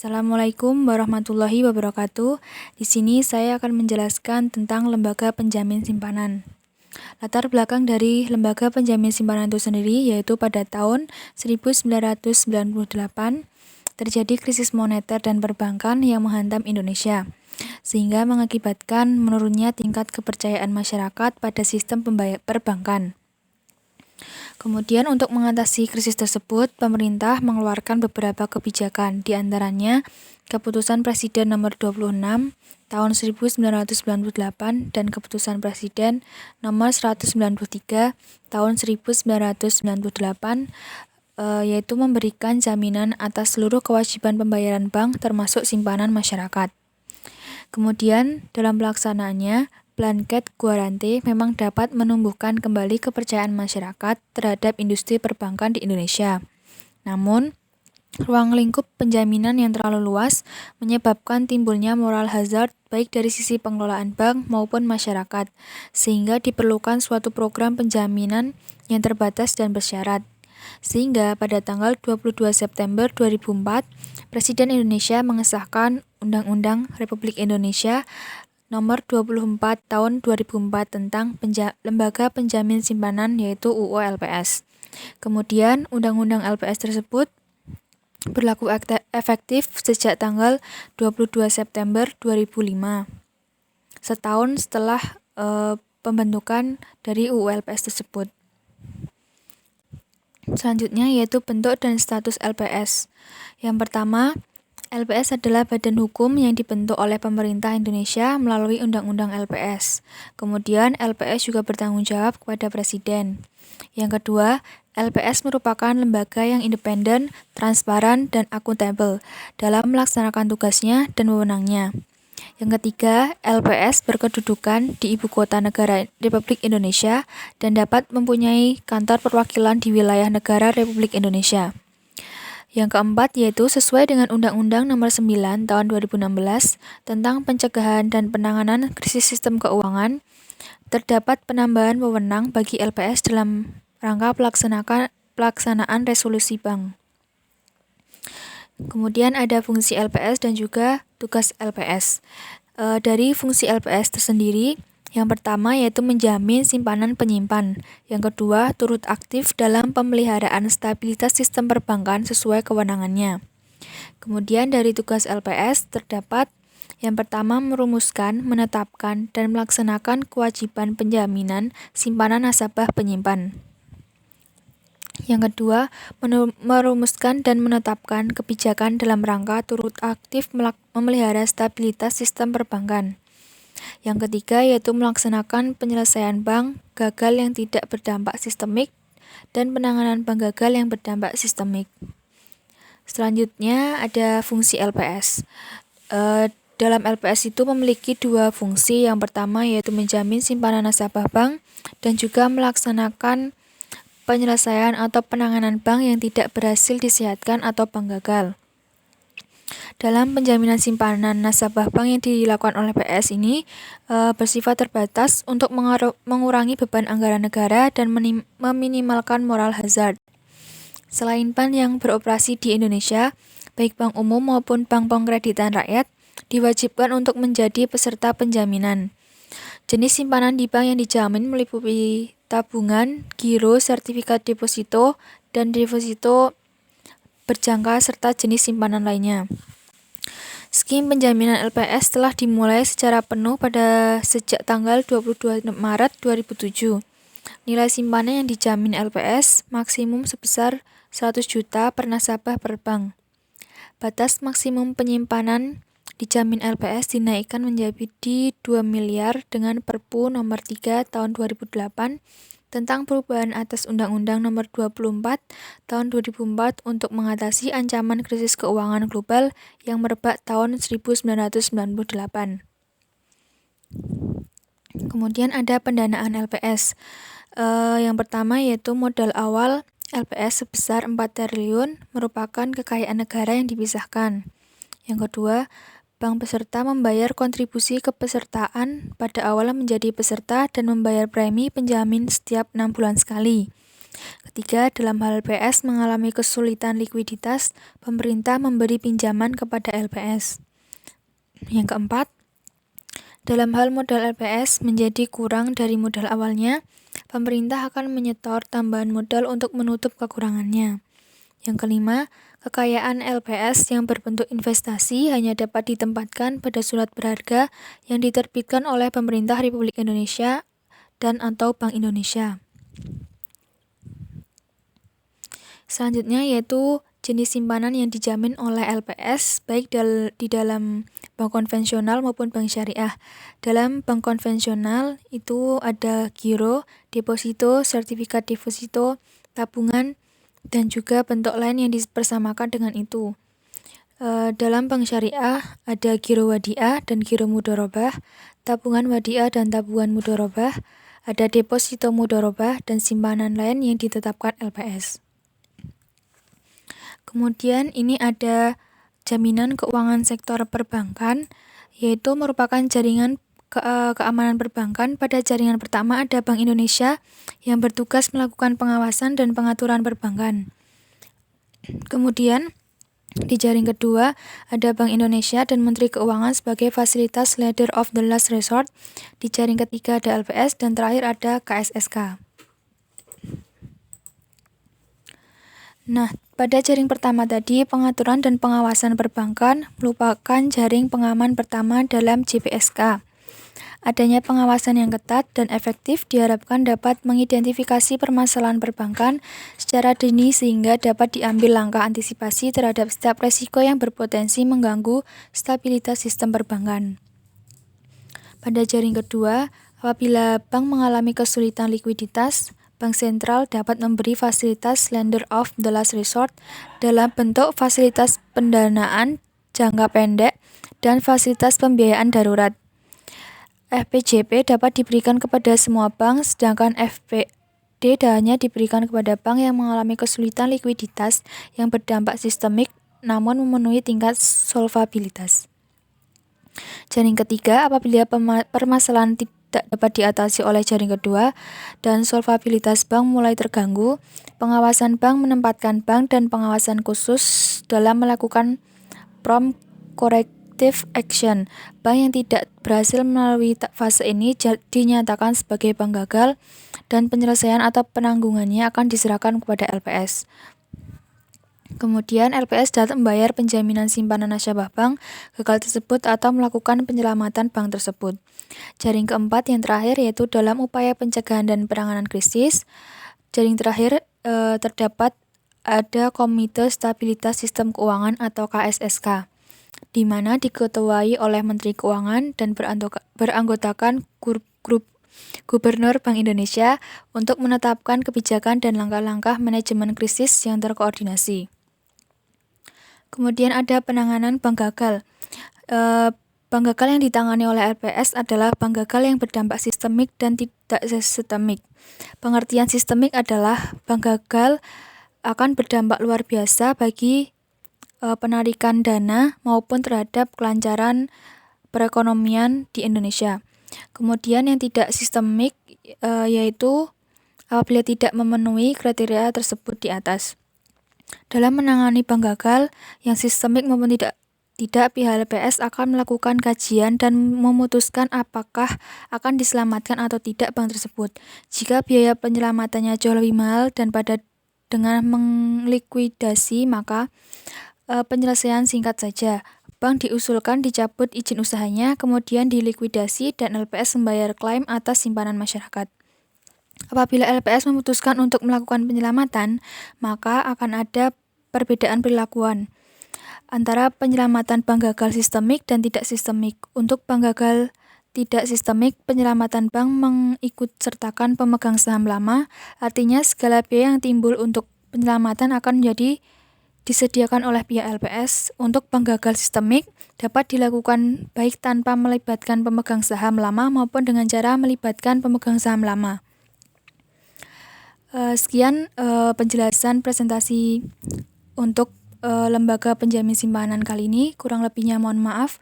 Assalamualaikum warahmatullahi wabarakatuh. Di sini saya akan menjelaskan tentang lembaga penjamin simpanan. Latar belakang dari lembaga penjamin simpanan itu sendiri yaitu pada tahun 1998 terjadi krisis moneter dan perbankan yang menghantam Indonesia, sehingga mengakibatkan menurunnya tingkat kepercayaan masyarakat pada sistem perbankan. Kemudian untuk mengatasi krisis tersebut, pemerintah mengeluarkan beberapa kebijakan, di antaranya Keputusan Presiden Nomor 26 Tahun 1998 dan Keputusan Presiden Nomor 193 Tahun 1998, yaitu memberikan jaminan atas seluruh kewajiban pembayaran bank termasuk simpanan masyarakat. Kemudian dalam pelaksanaannya, blanket guarante memang dapat menumbuhkan kembali kepercayaan masyarakat terhadap industri perbankan di Indonesia. Namun, ruang lingkup penjaminan yang terlalu luas menyebabkan timbulnya moral hazard baik dari sisi pengelolaan bank maupun masyarakat, sehingga diperlukan suatu program penjaminan yang terbatas dan bersyarat. Sehingga pada tanggal 22 September 2004, Presiden Indonesia mengesahkan Undang-Undang Republik Indonesia Nomor 24 Tahun 2004 tentang Lembaga Penjamin Simpanan yaitu UU LPS. Kemudian Undang-Undang LPS tersebut berlaku efektif sejak tanggal 22 September 2005. Setahun setelah pembentukan dari UU LPS tersebut. Selanjutnya yaitu bentuk dan status LPS. Yang pertama, LPS adalah badan hukum yang dibentuk oleh pemerintah Indonesia melalui Undang-Undang LPS. Kemudian LPS juga bertanggung jawab kepada Presiden. Yang kedua, LPS merupakan lembaga yang independen, transparan, dan akuntabel dalam melaksanakan tugasnya dan wewenangnya. Yang ketiga, LPS berkedudukan di Ibu Kota Negara Republik Indonesia dan dapat mempunyai kantor perwakilan di wilayah negara Republik Indonesia. Yang keempat yaitu sesuai dengan Undang-Undang Nomor 9 Tahun 2016 tentang pencegahan dan penanganan krisis sistem keuangan, terdapat penambahan wewenang bagi LPS dalam rangka pelaksanaan resolusi bank. Kemudian ada fungsi LPS dan juga tugas LPS. Dari fungsi LPS tersendiri, yang pertama yaitu menjamin simpanan penyimpan. Yang kedua, turut aktif dalam pemeliharaan stabilitas sistem perbankan sesuai kewenangannya. Kemudian dari tugas LPS terdapat yang pertama merumuskan, menetapkan, dan melaksanakan kewajiban penjaminan simpanan nasabah penyimpan. Yang kedua, merumuskan dan menetapkan kebijakan dalam rangka turut aktif memelihara stabilitas sistem perbankan. Yang ketiga yaitu melaksanakan penyelesaian bank gagal yang tidak berdampak sistemik dan penanganan bank gagal yang berdampak sistemik. Selanjutnya ada fungsi LPS. Dalam LPS itu memiliki dua fungsi. Yang pertama yaitu menjamin simpanan nasabah bank dan juga melaksanakan penyelesaian atau penanganan bank yang tidak berhasil disehatkan atau bank gagal. Dalam penjaminan simpanan nasabah bank yang dilakukan oleh PS ini bersifat terbatas untuk mengurangi beban anggaran negara dan meminimalkan moral hazard. Selain bank yang beroperasi di Indonesia, baik bank umum maupun bank pengkreditan rakyat diwajibkan untuk menjadi peserta penjaminan. Jenis simpanan di bank yang dijamin meliputi tabungan, giro, sertifikat deposito, dan deposito berjangka serta jenis simpanan lainnya. Skim penjaminan LPS telah dimulai secara penuh pada sejak tanggal 22 Maret 2007. Nilai simpanan yang dijamin LPS maksimum sebesar 100 juta per nasabah per bank. Batas maksimum penyimpanan dijamin LPS dinaikkan menjadi 2 miliar dengan Perpu Nomor 3 Tahun 2008 tentang perubahan atas Undang-Undang Nomor 24 Tahun 2004 untuk mengatasi ancaman krisis keuangan global yang merebak tahun 1998. Kemudian ada pendanaan LPS. Yang pertama yaitu modal awal LPS sebesar 4 triliun merupakan kekayaan negara yang dipisahkan. Yang kedua, bank peserta membayar kontribusi kepesertaan pada awal menjadi peserta dan membayar premi penjamin setiap 6 bulan sekali. Ketiga, dalam hal LPS mengalami kesulitan likuiditas, pemerintah memberi pinjaman kepada LPS. Yang keempat, dalam hal modal LPS menjadi kurang dari modal awalnya, pemerintah akan menyetor tambahan modal untuk menutup kekurangannya. Yang kelima, kekayaan LPS yang berbentuk investasi hanya dapat ditempatkan pada surat berharga yang diterbitkan oleh Pemerintah Republik Indonesia dan atau Bank Indonesia. Selanjutnya yaitu jenis simpanan yang dijamin oleh LPS baik di dalam bank konvensional maupun bank syariah. Dalam bank konvensional itu ada giro, deposito, sertifikat deposito, tabungan, dan juga bentuk lain yang dipersamakan dengan itu. Dalam bank syariah ada giro wadiah dan giro mudharabah, tabungan wadiah dan tabungan mudharabah, ada deposito mudharabah dan simpanan lain yang ditetapkan LPS. Kemudian ini ada jaminan keuangan sektor perbankan, yaitu merupakan jaringan keamanan perbankan. Pada jaringan pertama ada Bank Indonesia yang bertugas melakukan pengawasan dan pengaturan perbankan. Kemudian di jaring kedua ada Bank Indonesia dan Menteri Keuangan sebagai fasilitas lender of the last resort. Di jaring ketiga ada LPS dan terakhir ada KSSK. Nah, pada jaring pertama tadi, pengaturan dan pengawasan perbankan merupakan jaring pengaman pertama dalam JPSK. Adanya pengawasan yang ketat dan efektif diharapkan dapat mengidentifikasi permasalahan perbankan secara dini sehingga dapat diambil langkah antisipasi terhadap setiap resiko yang berpotensi mengganggu stabilitas sistem perbankan. Pada jaring kedua, apabila bank mengalami kesulitan likuiditas, Bank Sentral dapat memberi fasilitas lender of the last resort dalam bentuk fasilitas pendanaan jangka pendek dan fasilitas pembiayaan darurat. FPJP dapat diberikan kepada semua bank, sedangkan FPD hanya diberikan kepada bank yang mengalami kesulitan likuiditas yang berdampak sistemik namun memenuhi tingkat solvabilitas. Jaring ketiga, apabila permasalahan tidak dapat diatasi oleh jaring kedua dan solvabilitas bank mulai terganggu, pengawasan bank menempatkan bank dan pengawasan khusus dalam melakukan prompt corrective action. Bank yang tidak berhasil melalui fase ini dinyatakan sebagai bank gagal dan penyelesaian atau penanggungannya akan diserahkan kepada LPS. Kemudian LPS dapat membayar penjaminan simpanan nasabah bank gagal tersebut atau melakukan penyelamatan bank tersebut. Jaring keempat yang terakhir yaitu dalam upaya pencegahan dan penanganan krisis. Jaring terakhir terdapat ada Komite Stabilitas Sistem Keuangan atau KSSK, di mana diketuai oleh Menteri Keuangan dan beranggotakan grup Gubernur Bank Indonesia untuk menetapkan kebijakan dan langkah-langkah manajemen krisis yang terkoordinasi. Kemudian ada penanganan bank gagal. Bank gagal yang ditangani oleh LPS adalah bank gagal yang berdampak sistemik dan tidak sistemik. Pengertian sistemik adalah bank gagal akan berdampak luar biasa bagi penarikan dana maupun terhadap kelancaran perekonomian di Indonesia. Kemudian yang tidak sistemik yaitu apabila tidak memenuhi kriteria tersebut di atas. Dalam menangani bank gagal yang sistemik maupun tidak, pihak LPS akan melakukan kajian dan memutuskan apakah akan diselamatkan atau tidak bank tersebut. Jika biaya penyelamatannya jauh lebih mahal dan dengan melikuidasi, maka penyelesaian singkat saja. Bank diusulkan dicabut izin usahanya, kemudian dilikuidasi dan LPS membayar klaim atas simpanan masyarakat. Apabila LPS memutuskan untuk melakukan penyelamatan, maka akan ada perbedaan perilakuan antara penyelamatan bank gagal sistemik dan tidak sistemik. Untuk bank gagal tidak sistemik, penyelamatan bank mengikutsertakan pemegang saham lama, artinya segala biaya yang timbul untuk penyelamatan akan disediakan oleh pihak LPS. Untuk bank gagal sistemik dapat dilakukan baik tanpa melibatkan pemegang saham lama maupun dengan cara melibatkan pemegang saham lama. Sekian penjelasan presentasi untuk lembaga penjamin simpanan kali ini. Kurang lebihnya mohon maaf.